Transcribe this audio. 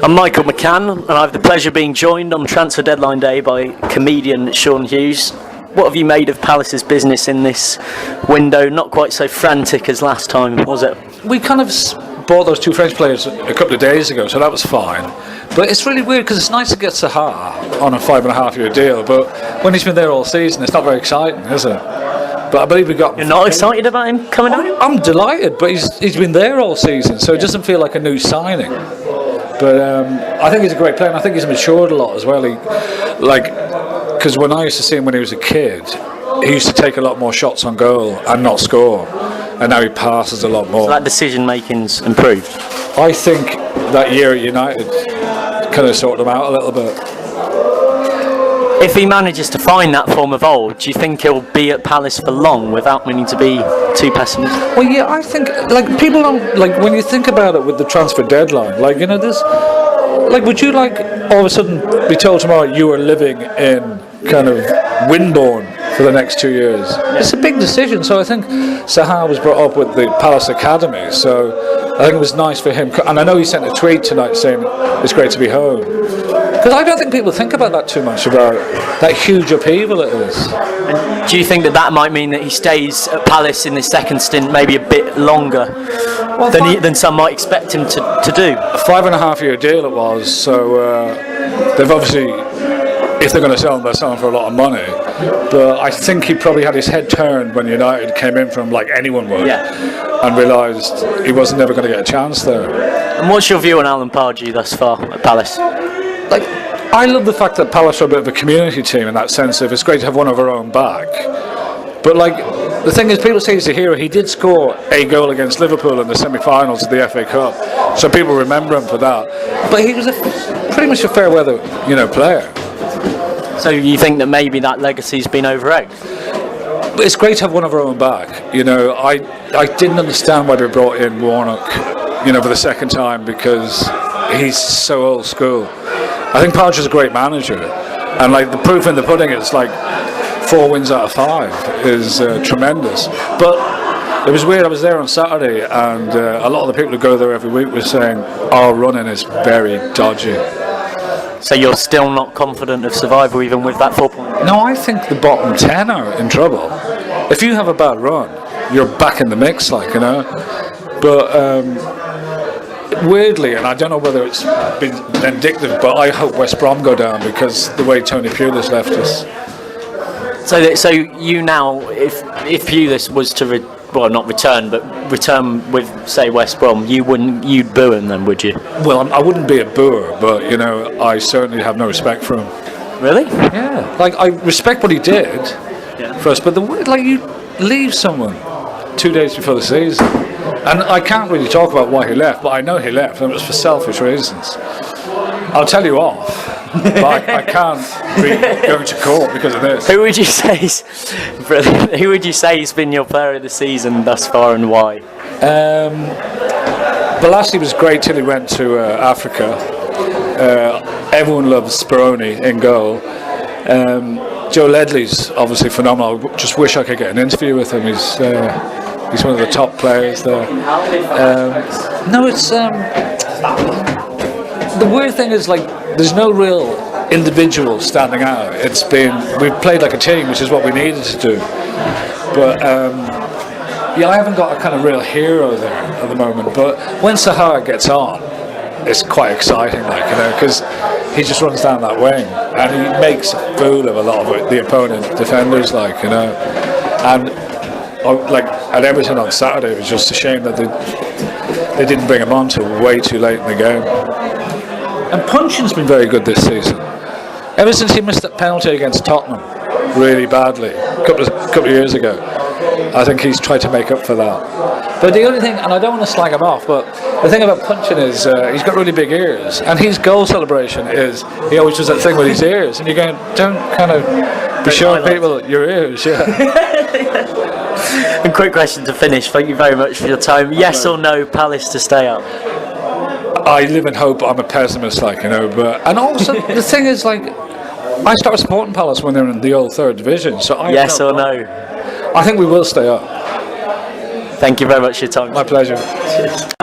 I'm Michael McCann, and I have the pleasure of being joined on Transfer Deadline Day by comedian Sean Hughes. What have you made of Palace's business in this window? Not quite so frantic as last time, was it? We kind of bought those two French players a couple of days ago, so that was fine. But it's really weird because it's nice to get Zaha on a 5.5-year deal, but when he's been there all season, it's not very exciting, is it? But I believe we got. You're not excited about him coming on? I'm delighted, but he's been there all season, so it doesn't feel like a new signing. But I think he's a great player, and I think he's matured a lot as well. Because when I used to see him when he was a kid, he used to take a lot more shots on goal and not score, and now he passes a lot more. So that decision making's improved. I think that year at United kind of sorted him out a little bit. If he manages to find that form of old, do you think he'll be at Palace for long without meaning to be too pessimistic? Well, yeah, I think people don't when you think about it with the transfer deadline. This. Would you all of a sudden be told tomorrow you are living in kind of Winbourne for the next 2 years? It's a big decision. So I think Zaha was brought up with the Palace Academy. So I think it was nice for him. And I know he sent a tweet tonight saying it's great to be home. Because I don't think people think about that too much, about that huge upheaval it is. And do you think that might mean that he stays at Palace in this second stint maybe a bit longer than some might expect him to do? A 5.5-year deal it was, so they've obviously, if they're going to sell him, they're selling for a lot of money. But I think he probably had his head turned when United came in from like anyone would, and realised he wasn't never going to get a chance there. And what's your view on Alan Pardew thus far at Palace? I love the fact that Palace are a bit of a community team in that sense of it's great to have one of our own back. But the thing is, people say he's a hero. He did score a goal against Liverpool in the semi-finals of the FA Cup, so people remember him for that. But he was pretty much a fair weather, player. So you think that maybe that legacy's been overrated? But it's great to have one of our own back. I didn't understand why they brought in Warnock, for the second time, because he's so old school. I think Pardew's a great manager, and the proof in the pudding is 4 wins out of 5 is tremendous. But it was weird. I was there on Saturday, and a lot of the people who go there every week were saying our running is very dodgy. So you're still not confident of survival even with that 4 points? No, I think the bottom 10 are in trouble. If you have a bad run, you're back in the mix, But weirdly, and I don't know whether it's been vindictive, but I hope West Brom go down because the way Tony Pulis left us. So you now, if Pulis was to not return, but return with say West Brom, you'd boo him then, would you? Well, I wouldn't be a booer, but I certainly have no respect for him. Really? Yeah. I respect what he did for us, but you leave someone 2 days before the season. And I can't really talk about why he left, but I know he left, and it was for selfish reasons. I'll tell you off, but I can't be going to court because of this. Who would you say has been your player of the season thus far, and why? Balassi was great till he went to Africa. Everyone loves Speroni in goal. Joe Ledley's obviously phenomenal. I just wish I could get an interview with him. He's one of the top players there. The weird thing is there's no real individual standing out. We've played like a team, which is what we needed to do. But I haven't got a kind of real hero there at the moment. But when Zaha gets on, it's quite exciting, because he just runs down that wing and he makes a fool of a lot of the opponent defenders, and. At Everton on Saturday, it was just a shame that they didn't bring him on till way too late in the game. And Puncheon's been very good this season. Ever since he missed that penalty against Tottenham really badly a couple of years ago, I think he's tried to make up for that. But the only thing, and I don't want to slag him off, but the thing about Puncheon is he's got really big ears, and his goal celebration is he always does that thing with his ears, and you're going, don't kind of be showing people your ears, And quick question to finish. Thank you very much for your time. Yes or no, Palace to stay up? I live in hope. I'm a pessimist, but and also the thing is, I started supporting Palace when they were in the old third division. So yes or no? I think we will stay up. Thank you very much for your time. My pleasure. Cheers.